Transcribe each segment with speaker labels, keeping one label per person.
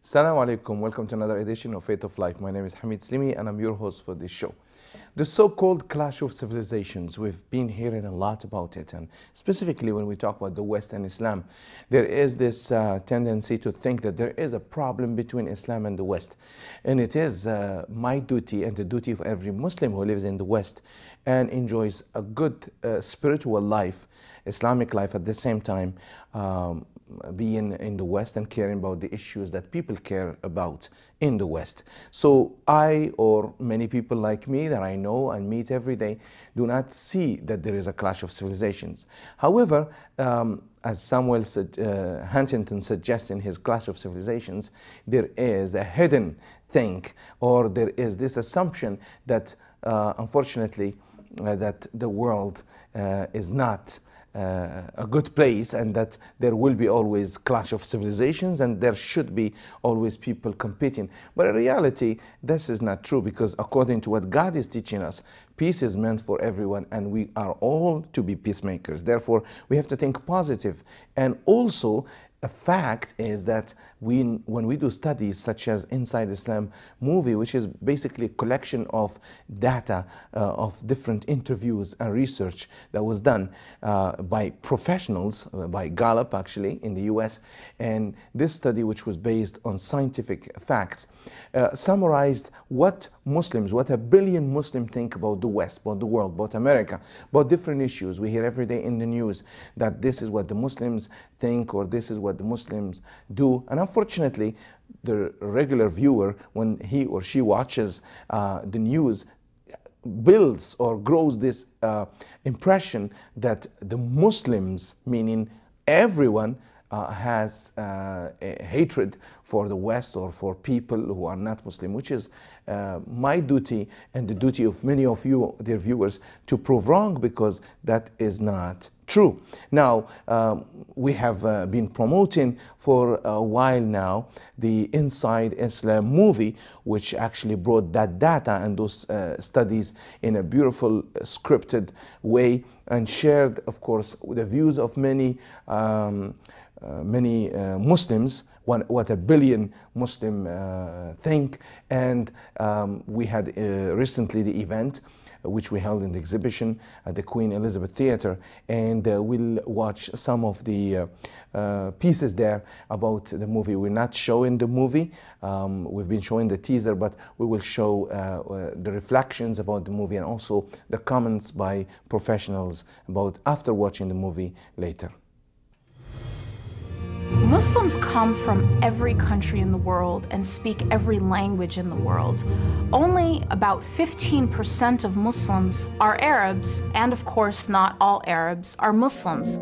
Speaker 1: Assalamu alaikum, welcome to another edition of Faith of Life. My name is Hamid Slimi and I'm your host for this show. The so-called clash of civilizations, we've been hearing a lot about it, and specifically when we talk about the West and Islam, there is this tendency to think that there is a problem between Islam and the West. And it is my duty and the duty of every Muslim who lives in the West and enjoys a good spiritual life, Islamic life at the same time, being in the West and caring about the issues that people care about in the West. So I, or many people like me that I know and meet every day, do not see that there is a clash of civilizations. However, as Samuel Huntington suggests in his Clash of Civilizations, there is a hidden thing, or there is this assumption that unfortunately that the world is not a good place, and that there will be always clash of civilizations and there should be always people competing. But in reality, this is not true, because according to what God is teaching us, peace is meant for everyone and we are all to be peacemakers. Therefore, we have to think positive. And also, a fact is that when we do studies such as Inside Islam movie, which is basically a collection of data of different interviews and research that was done by professionals, by Gallup actually in the US, and this study, which was based on scientific facts, summarized what Muslims, what 1 billion Muslims think about the West, about the world, about America, about different issues. We hear every day in the news that this is what the Muslims think, or this is what the Muslims do. And unfortunately, the regular viewer, when he or she watches the news, builds or grows this impression that the Muslims, meaning everyone, has a hatred for the West or for people who are not Muslim, which is my duty and the duty of many of you, dear viewers, to prove wrong, because that is not true. Now, we have been promoting for a while now the Inside Islam movie, which actually brought that data and those studies in a beautiful scripted way, and shared, of course, the views of many Muslims, what 1 billion Muslim think. And we had recently the event which we held in the exhibition at the Queen Elizabeth Theatre, and we'll watch some of the pieces there about the movie. We're not showing the movie, we've been showing the teaser, but we will show the reflections about the movie and also the comments by professionals about after watching the movie later.
Speaker 2: Muslims come from every country in the world and speak every language in the world. Only about 15% of Muslims are Arabs, and of course not all Arabs are Muslims.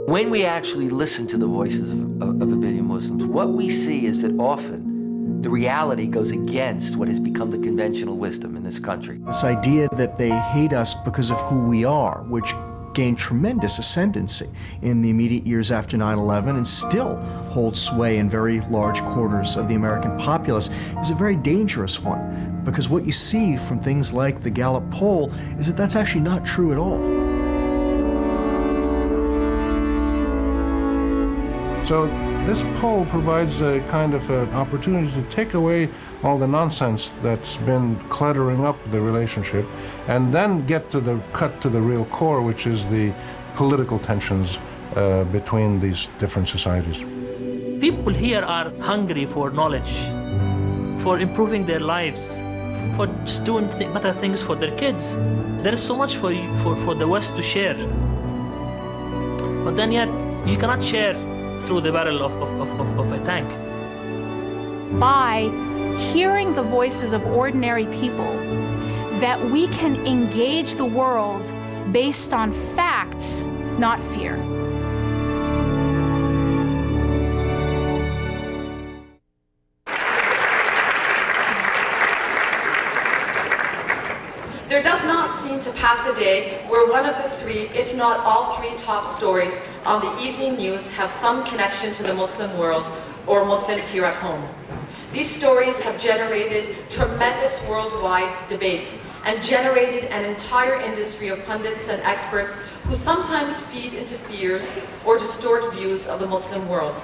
Speaker 3: When we actually listen to the voices of 1 billion Muslims, what we see is that often the reality goes against what has become the conventional wisdom in this country.
Speaker 4: This idea that they hate us because of who we are, which gained tremendous ascendancy in the immediate years after 9/11 and still holds sway in very large quarters of the American populace, is a very dangerous one, because what you see from things like the Gallup poll is that that's actually not true at all.
Speaker 5: So this poll provides a kind of an opportunity to take away all the nonsense that's been cluttering up the relationship, and then get to the cut to the real core, which is the political tensions between these different societies.
Speaker 6: People here are hungry for knowledge, for improving their lives, for just doing better things for their kids. There is so much for the West to share, but then yet you cannot share through the barrel of a tank.
Speaker 2: By hearing the voices of ordinary people, that we can engage the world based on facts, not fear.
Speaker 7: There does not seem to pass a day where one of the three, if not all three top stories on the evening news have some connection to the Muslim world or Muslims here at home. These stories have generated tremendous worldwide debates and generated an entire industry of pundits and experts who sometimes feed into fears or distort views of the Muslim world.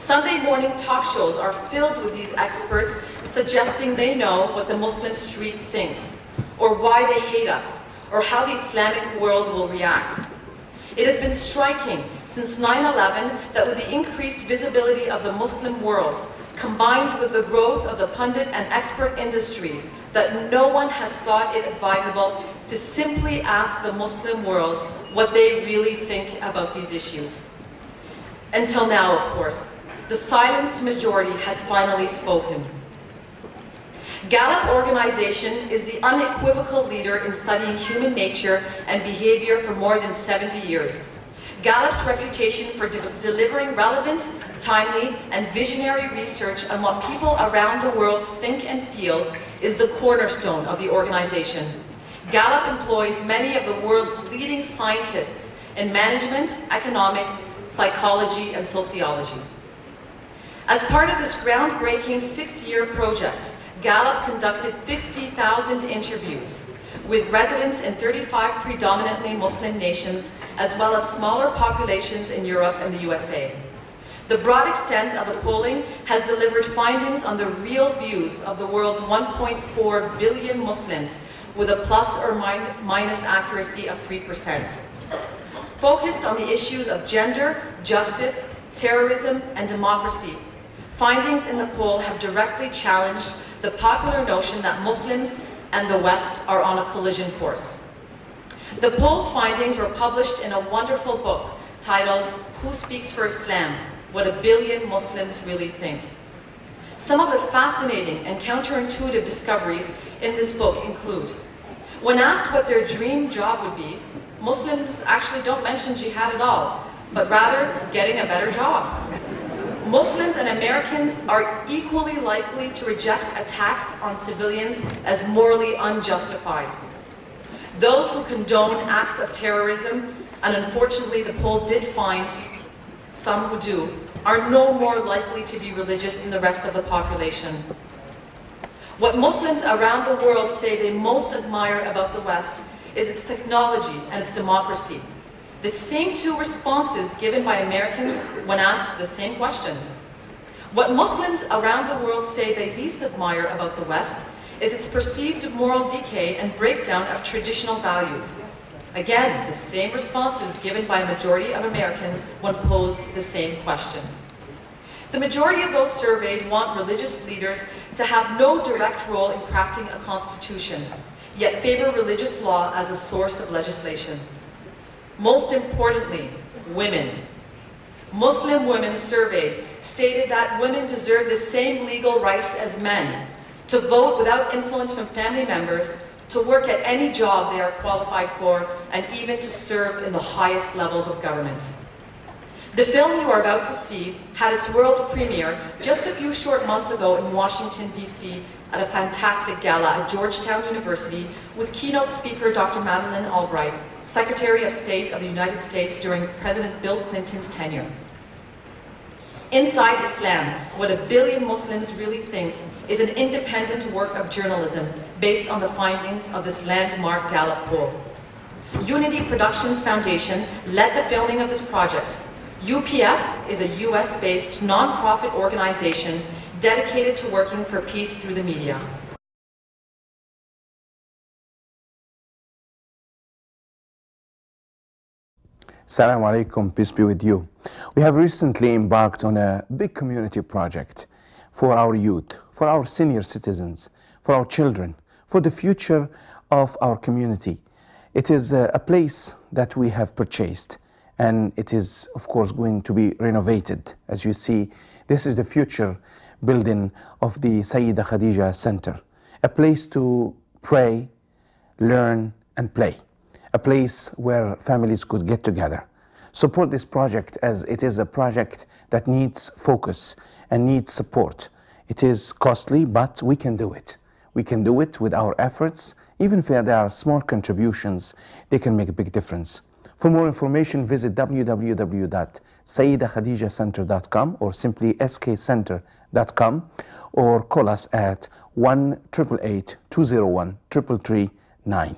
Speaker 7: Sunday morning talk shows are filled with these experts suggesting they know what the Muslim street thinks, or why they hate us, or how the Islamic world will react. It has been striking since 9/11 that with the increased visibility of the Muslim world, combined with the growth of the pundit and expert industry, that no one has thought it advisable to simply ask the Muslim world what they really think about these issues. Until now, of course, the silenced majority has finally spoken. Gallup organization is the unequivocal leader in studying human nature and behavior for more than 70 years. Gallup's reputation for delivering relevant, timely, and visionary research on what people around the world think and feel is the cornerstone of the organization. Gallup employs many of the world's leading scientists in management, economics, psychology, and sociology. As part of this groundbreaking 6-year project, Gallup conducted 50,000 interviews with residents in 35 predominantly Muslim nations, as well as smaller populations in Europe and the USA. The broad extent of the polling has delivered findings on the real views of the world's 1.4 billion Muslims, with a plus or minus accuracy of 3%. Focused on the issues of gender, justice, terrorism, and democracy, findings in the poll have directly challenged the popular notion that Muslims and the West are on a collision course. The poll's findings were published in a wonderful book titled Who Speaks for Islam? What a Billion Muslims Really Think. Some of the fascinating and counterintuitive discoveries in this book include: when asked what their dream job would be, Muslims actually don't mention jihad at all, but rather getting a better job. Muslims and Americans are equally likely to reject attacks on civilians as morally unjustified. Those who condone acts of terrorism, and unfortunately the poll did find some who do, are no more likely to be religious than the rest of the population. What Muslims around the world say they most admire about the West is its technology and its democracy. The same two responses given by Americans when asked the same question. What Muslims around the world say they least admire about the West is its perceived moral decay and breakdown of traditional values. Again, the same responses given by a majority of Americans when posed the same question. The majority of those surveyed want religious leaders to have no direct role in crafting a constitution, yet favor religious law as a source of legislation. Most importantly, women. Muslim women surveyed stated that women deserve the same legal rights as men to vote without influence from family members, to work at any job they are qualified for, and even to serve in the highest levels of government. The film you are about to see had its world premiere just a few short months ago in Washington, D.C. at a fantastic gala at Georgetown University with keynote speaker Dr. Madeleine Albright, Secretary of State of the United States during President Bill Clinton's tenure. Inside Islam, What a Billion Muslims Really Think is an independent work of journalism based on the findings of this landmark Gallup poll. Unity Productions Foundation led the filming of this project. UPF is a US-based non-profit organization dedicated to working for peace through the media.
Speaker 1: Assalamu alaikum, peace be with you. We have recently embarked on a big community project for our youth, for our senior citizens, for our children, for the future of our community. It is a place that we have purchased, and it is of course going to be renovated. As you see, this is the future building of the Sayeda Khadija Centre, a place to pray, learn and play, a place where families could get together. Support this project, as it is a project that needs focus and needs support. It is costly, but we can do it. We can do it with our efforts. Even if there are small contributions, they can make a big difference. For more information, visit www.sayedakhadijacentre.com or simply skcenter.com, or call us at 1-888-201-339.